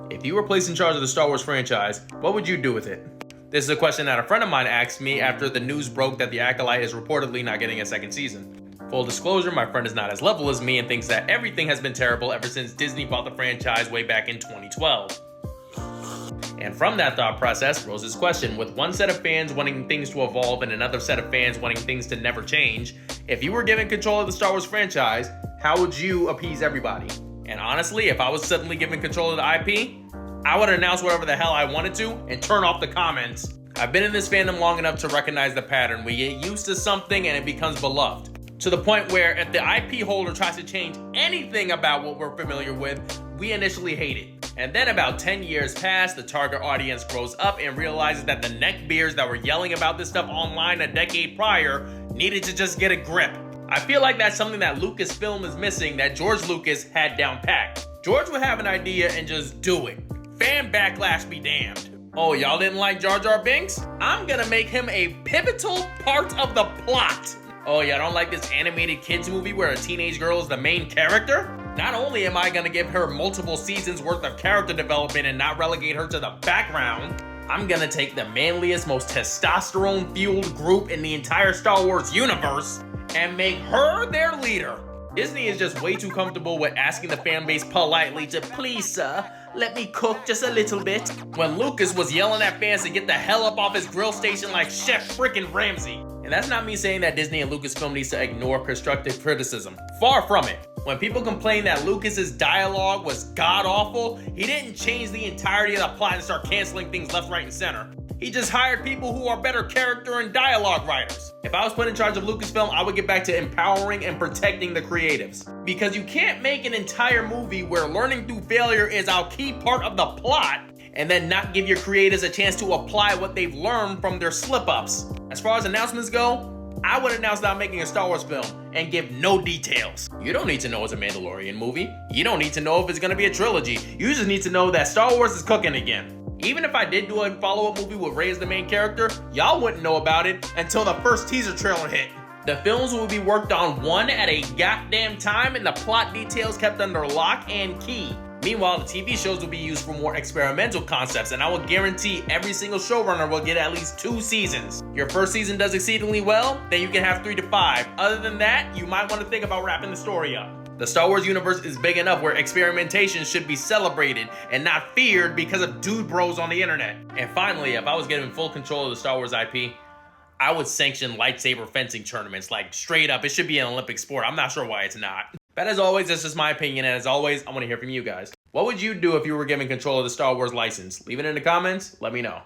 If you were placed in charge of the Star Wars franchise, what would you do with it? This is a question that a friend of mine asked me after the news broke that The Acolyte is reportedly not getting a second season. Full disclosure, my friend is not as level as me and thinks that everything has been terrible ever since Disney bought the franchise way back in 2012. And from that thought process rose this question: with one set of fans wanting things to evolve and another set of fans wanting things to never change, if you were given control of the Star Wars franchise, how would you appease everybody? And honestly, if I was suddenly given control of the IP, I would announce whatever the hell I wanted to and turn off the comments. I've been in this fandom long enough to recognize the pattern. We get used to something and it becomes beloved, to the point where if the IP holder tries to change anything about what we're familiar with, we initially hate it. And then about 10 years pass, the target audience grows up and realizes that the neckbeards that were yelling about this stuff online a decade prior needed to just get a grip. I feel like that's something that Lucasfilm is missing that George Lucas had down pat. George would have an idea and just do it. Fan backlash be damned. Oh, y'all didn't like Jar Jar Binks? I'm gonna make him a pivotal part of the plot. Oh, y'all don't like this animated kids movie where a teenage girl is the main character? Not only am I gonna give her multiple seasons worth of character development and not relegate her to the background, I'm gonna take the manliest, most testosterone-fueled group in the entire Star Wars universe and make her their leader. Disney is just way too comfortable with asking the fan base politely to please, sir, let me cook just a little bit, when Lucas was yelling at fans to get the hell up off his grill station like Chef frickin' Ramsay. And that's not me saying that Disney and Lucasfilm needs to ignore constructive criticism. Far from it. When people complain that Lucas's dialogue was god-awful, he didn't change the entirety of the plot and start canceling things left, right, and center. He just hired people who are better character and dialogue writers. If I was put in charge of Lucasfilm, I would get back to empowering and protecting the creatives. Because you can't make an entire movie where learning through failure is our key part of the plot, and then not give your creators a chance to apply what they've learned from their slip-ups. As far as announcements go, I would announce that I'm making a Star Wars film and give no details. You don't need to know it's a Mandalorian movie. You don't need to know if it's gonna be a trilogy. You just need to know that Star Wars is cooking again. Even if I did do a follow-up movie with Rey as the main character, y'all wouldn't know about it until the first teaser trailer hit. The films will be worked on one at a goddamn time and the plot details kept under lock and key. Meanwhile, the TV shows will be used for more experimental concepts, and I will guarantee every single showrunner will get at least 2 seasons. Your first season does exceedingly well, then you can have 3 to 5. Other than that, you might want to think about wrapping the story up. The Star Wars universe is big enough where experimentation should be celebrated and not feared because of dude bros on the internet. And finally, if I was given full control of the Star Wars IP, I would sanction lightsaber fencing tournaments. Like, straight up, it should be an Olympic sport. I'm not sure why it's not. But as always, that's just my opinion, and as always, I want to hear from you guys. What would you do if you were given control of the Star Wars license? Leave it in the comments, let me know.